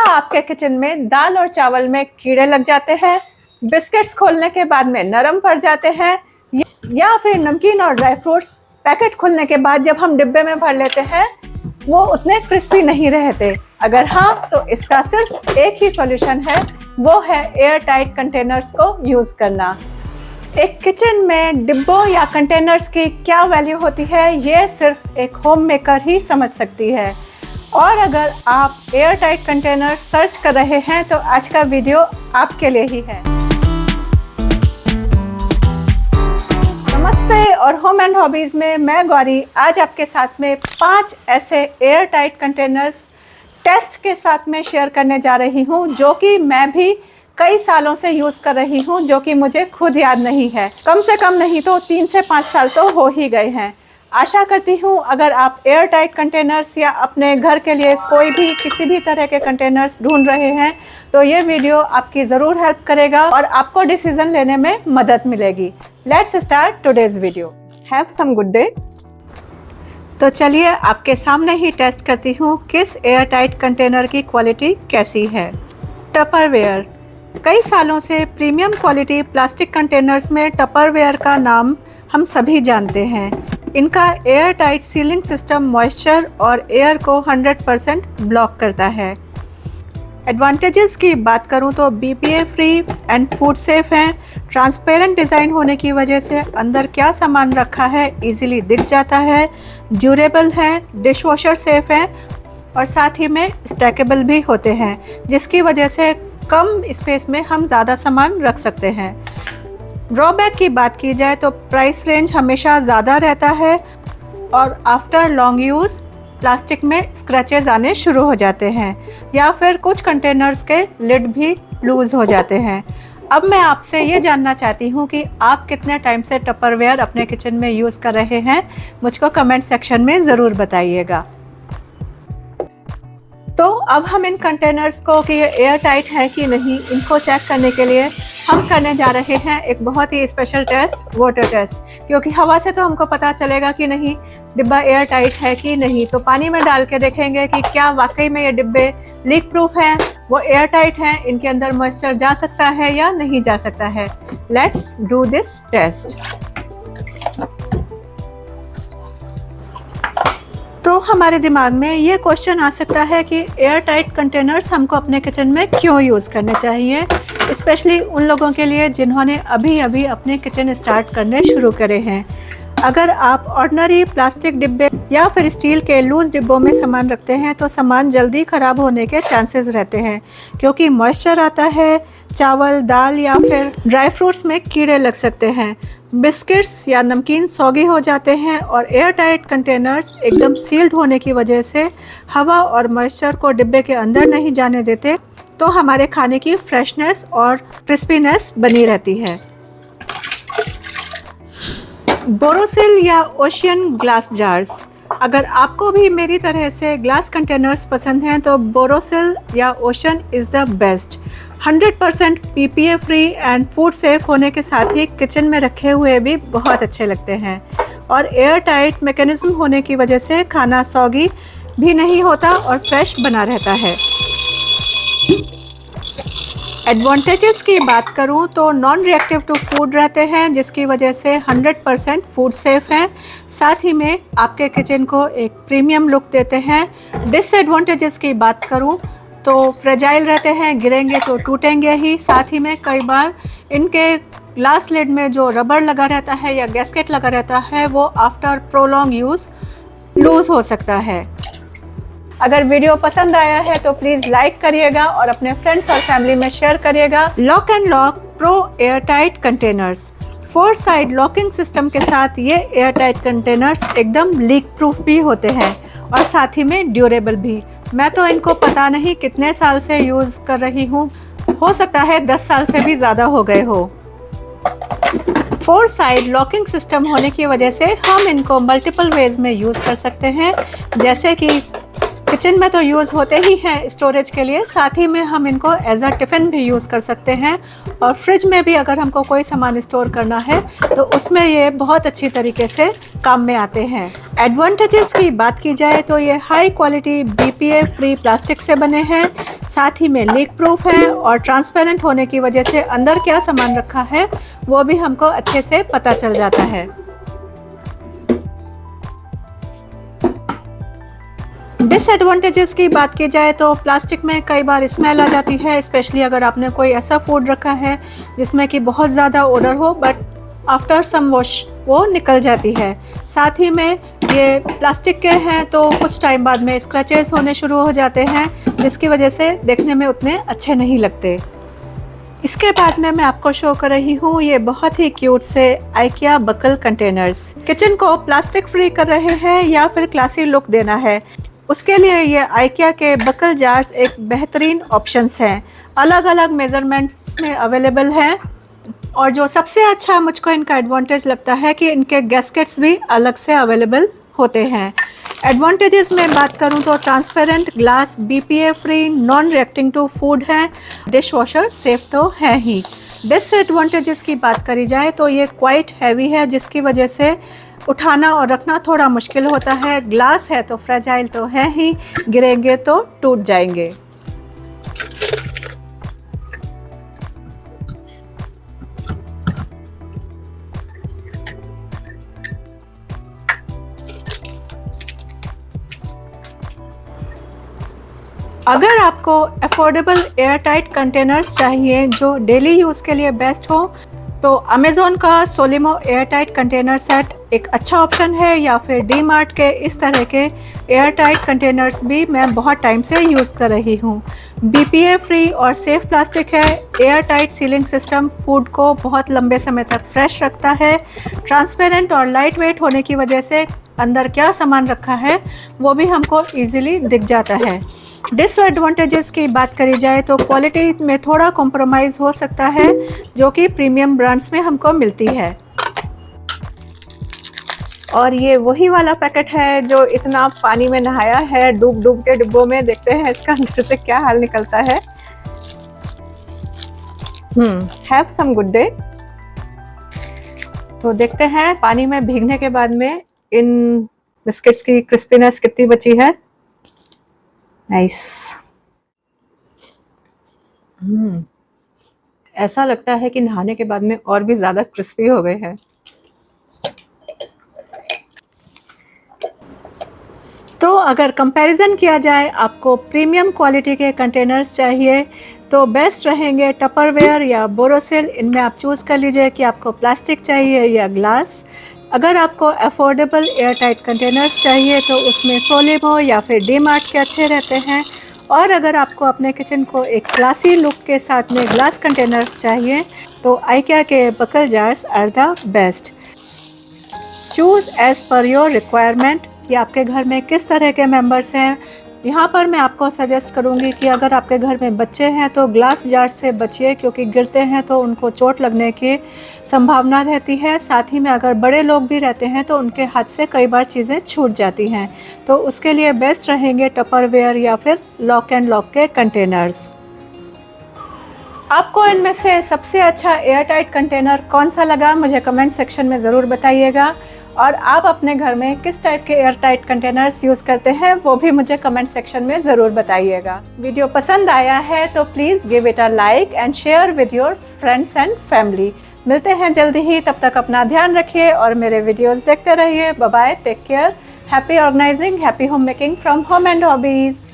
आपके किचन में दाल और चावल में कीड़े लग जाते हैं, बिस्किट्स खोलने के बाद में नरम पड़ जाते हैं, या फिर नमकीन और ड्राई फ्रूट्स पैकेट खोलने के बाद जब हम डिब्बे में भर लेते हैं वो उतने क्रिस्पी नहीं रहते? अगर हाँ, तो इसका सिर्फ एक ही सॉल्यूशन है, वो है एयर टाइट कंटेनर्स को यूज़ करना। एक किचन में डिब्बों या कंटेनर्स की क्या वैल्यू होती है, ये सिर्फ एक होम मेकर ही समझ सकती है। और अगर आप एयर टाइट कंटेनर सर्च कर रहे हैं तो आज का वीडियो आपके लिए ही है। नमस्ते और होम एंड हॉबीज़ में मैं गौरी आज आपके साथ में 5 ऐसे एयर टाइट कंटेनर्स टेस्ट के साथ में शेयर करने जा रही हूँ, जो कि मैं भी कई सालों से यूज़ कर रही हूँ, जो कि मुझे खुद याद नहीं है। कम से कम नहीं तो 3 से 5 साल तो हो ही गए हैं। आशा करती हूँ अगर आप एयर टाइट कंटेनर्स या अपने घर के लिए कोई भी किसी भी तरह के कंटेनर्स ढूंढ रहे हैं तो ये वीडियो आपकी ज़रूर हेल्प करेगा और आपको डिसीजन लेने में मदद मिलेगी। Let's start today's video. Have some good day. तो चलिए आपके सामने ही टेस्ट करती हूँ किस एयर टाइट कंटेनर की क्वालिटी कैसी है। टपरवेयर। कई सालों से प्रीमियम क्वालिटी प्लास्टिक कंटेनर्स में टपरवेयर का नाम हम सभी जानते हैं। इनका air tight sealing system moisture और एयर को 100% ब्लॉक करता है। एडवांटेजेस की बात करूं तो BPA free and food safe हैं। ट्रांसपेरेंट डिज़ाइन होने की वजह से अंदर क्या सामान रखा है इजीली दिख जाता है। ड्यूरेबल है, डिशवॉशर सेफ है और साथ ही में स्टैकेबल भी होते हैं, जिसकी वजह से कम स्पेस में हम ज़्यादा सामान रख सकते हैं। ड्रॉबैक की बात की जाए तो प्राइस रेंज हमेशा ज़्यादा रहता है और आफ्टर लॉन्ग यूज़ प्लास्टिक में स्क्रैचेस आने शुरू हो जाते हैं या फिर कुछ कंटेनर्स के लिड भी लूज़ हो जाते हैं। अब मैं आपसे ये जानना चाहती हूँ कि आप कितने टाइम से टपरवेयर अपने किचन में यूज़ कर रहे हैं, मुझको कमेंट सेक्शन में ज़रूर बताइएगा। तो अब हम इन कंटेनर्स को कि ये एयर टाइट है कि नहीं, इनको चेक करने के लिए हम करने जा रहे हैं एक बहुत ही स्पेशल टेस्ट, वाटर टेस्ट। क्योंकि हवा से तो हमको पता चलेगा कि नहीं डिब्बा एयर टाइट है कि नहीं, तो पानी में डाल के देखेंगे कि क्या वाकई में ये डिब्बे लीक प्रूफ हैं, वो एयर टाइट हैं, इनके अंदर मॉइस्चर जा सकता है या नहीं जा सकता है। Let's do this test. तो हमारे दिमाग में ये क्वेश्चन आ सकता है कि एयर टाइट कंटेनर्स हमको अपने किचन में क्यों यूज़ करने चाहिए, स्पेशली उन लोगों के लिए जिन्होंने अभी अभी अपने किचन स्टार्ट करने शुरू करे हैं। अगर आप ऑर्डिनरी प्लास्टिक डिब्बे या फिर स्टील के लूज़ डिब्बों में सामान रखते हैं तो सामान जल्दी ख़राब होने के चांसेस रहते हैं, क्योंकि मॉइस्चर आता है, चावल, दाल या फिर ड्राई फ्रूट्स में कीड़े लग सकते हैं, बिस्किट्स या नमकीन सौगी हो जाते हैं और एयर टाइट कंटेनर्स एकदम सील्ड होने की वजह से हवा और मॉइस्चर को डिब्बे के अंदर नहीं जाने देते, तो हमारे खाने की फ्रेशनेस और क्रिस्पीनेस बनी रहती है। बोरोसिल या ओशियन ग्लास जार्स। अगर आपको भी मेरी तरह से ग्लास कंटेनर्स पसंद हैं तो बोरोसिल या ocean is the best. 100% PPA free and food safe होने के साथ ही किचन में रखे हुए भी बहुत अच्छे लगते हैं और एयर टाइट मैकेनिज्म होने की वजह से खाना सौगी भी नहीं होता और फ्रेश बना रहता है। एडवांटेजेस की बात करूं तो नॉन रिएक्टिव टू फूड रहते हैं, जिसकी वजह से 100% फूड सेफ हैं, साथ ही में आपके किचन को एक प्रीमियम लुक देते हैं। डिसएडवांटेजेस की बात करूं तो फ्रेजाइल रहते हैं, गिरेंगे तो टूटेंगे ही, साथ ही में कई बार इनके ग्लास लिड में जो रबर लगा रहता है या गैस्केट लगा रहता है वो आफ्टर प्रोलॉन्ग यूज़ लूज़ हो सकता है। अगर वीडियो पसंद आया है तो प्लीज़ लाइक करिएगा और अपने फ्रेंड्स और फैमिली में शेयर करिएगा। Lock and lock pro air tight containers 4 side locking system के साथ ये एयर टाइट कंटेनर्स एकदम लीक प्रूफ भी होते हैं और साथ ही में ड्यूरेबल भी। मैं तो इनको पता नहीं कितने साल से यूज़ कर रही हूँ, हो सकता है 10 साल से भी ज़्यादा हो गए हो। 4 साइड लॉकिंग सिस्टम होने की वजह से हम इनको मल्टीपल वेज में यूज़ कर सकते हैं, जैसे कि किचन में तो यूज़ होते ही हैं स्टोरेज के लिए, साथ ही में हम इनको एज अ टिफ़िन भी यूज़ कर सकते हैं। और फ्रिज में भी अगर हमको कोई सामान स्टोर करना है तो उसमें ये बहुत अच्छी तरीके से काम में आते हैं। एडवांटेजेस की बात की जाए तो ये high quality BPA free plastic से बने हैं, साथ ही में लीक प्रूफ है और ट्रांसपेरेंट होने की वजह से अंदर क्या सामान रखा है वो भी हमको अच्छे से पता चल जाता है। डिसएडवांटेजेस की बात की जाए तो प्लास्टिक में कई बार स्मेल आ जाती है, स्पेशली अगर आपने कोई ऐसा फूड रखा है जिसमें कि बहुत ज़्यादा ओडर हो, बट आफ्टर सम वॉश वो निकल जाती है। साथ ही में ये प्लास्टिक के हैं तो कुछ टाइम बाद में स्क्रैचेस होने शुरू हो जाते हैं, जिसकी वजह से देखने में उतने अच्छे नहीं लगते। इसके बाद में मैं आपको शो कर रही हूँ ये बहुत ही क्यूट से IKEA बकल कंटेनर्स। किचन को प्लास्टिक फ्री कर रहे हैं या फिर क्लासी लुक देना है, उसके लिए ये IKEA के बकल जार्स एक बेहतरीन ऑप्शंस हैं। अलग अलग मेज़रमेंट्स में अवेलेबल हैं और जो सबसे अच्छा मुझको इनका एडवांटेज लगता है कि इनके गैस्केट्स भी अलग से अवेलेबल होते हैं। एडवांटेजेस में बात करूं तो transparent glass, BPA free, non reacting to food है, डिश वॉशर सेफ तो है ही। डिसएडवांटेजेस की बात करी जाए तो ये क्वाइट हैवी है, जिसकी वजह से उठाना और रखना थोड़ा मुश्किल होता है। ग्लास है तो फ्रेजाइल तो है ही, गिरेंगे तो टूट जाएंगे। अगर आपको अफोर्डेबल एयरटाइट कंटेनर्स चाहिए जो डेली यूज़ के लिए बेस्ट हो तो अमेज़ॉन का सोलिमो एयरटाइट कंटेनर सेट एक अच्छा ऑप्शन है, या फिर डीमार्ट के इस तरह के एयरटाइट कंटेनर्स भी मैं बहुत टाइम से यूज़ कर रही हूँ। BPA फ्री और सेफ प्लास्टिक है, एयरटाइट सीलिंग सिस्टम फूड को बहुत लंबे समय तक फ्रेश रखता है, ट्रांसपेरेंट और लाइट वेट होने की वजह से अंदर क्या सामान रखा है वो भी हमको ईजिली दिख जाता है। डिसएडवांटेजेस की बात करी जाए तो क्वालिटी में थोड़ा कॉम्प्रोमाइज़ हो सकता है, जो कि प्रीमियम ब्रांड्स में हमको मिलती है। और ये वही वाला पैकेट है जो इतना पानी में नहाया है डूब डूब के डिब्बों में। देखते हैं इसका अंदर से क्या हाल निकलता है। Have some good day. तो देखते हैं पानी में भीगने के बाद में इन बिस्किट्स की क्रिस्पीनेस कितनी बची है। नाइस। ऐसा लगता है कि नहाने के बाद में और भी ज़्यादा क्रिस्पी हो गए हैं। तो अगर कंपैरिजन किया जाए, आपको प्रीमियम क्वालिटी के कंटेनर्स चाहिए तो बेस्ट रहेंगे टपरवेयर या बोरोसिल। इनमें आप चूज़ कर लीजिए कि आपको प्लास्टिक चाहिए या ग्लास। अगर आपको अफोर्डेबल एयरटाइट कंटेनर्स चाहिए तो उसमें सोलिमो या फिर डीमार्ट के अच्छे रहते हैं। और अगर आपको अपने किचन को एक क्लासी लुक के साथ में ग्लास कंटेनर्स चाहिए तो IKEA के buckle jars are the best. Choose as per your requirement कि आपके घर में किस तरह के मेंबर्स हैं। यहाँ पर मैं आपको सजेस्ट करूँगी कि अगर आपके घर में बच्चे हैं तो ग्लास जार से बचिए, क्योंकि गिरते हैं तो उनको चोट लगने की संभावना रहती है। साथ ही में अगर बड़े लोग भी रहते हैं तो उनके हाथ से कई बार चीज़ें छूट जाती हैं, तो उसके लिए बेस्ट रहेंगे टपरवेयर या फिर लॉक एंड लॉक के कंटेनर्स। आपको इनमें से सबसे अच्छा एयरटाइट कंटेनर कौन सा लगा मुझे कमेंट सेक्शन में ज़रूर बताइएगा। और आप अपने घर में किस टाइप के एयरटाइट कंटेनर्स यूज़ करते हैं वो भी मुझे कमेंट सेक्शन में ज़रूर बताइएगा। वीडियो पसंद आया है तो please give it a like and share with your friends and family. मिलते हैं जल्दी ही, तब तक अपना ध्यान रखिए और मेरे वीडियोज़ देखते रहिए। Bye bye, take care, happy organising, happy home making from home and hobbies.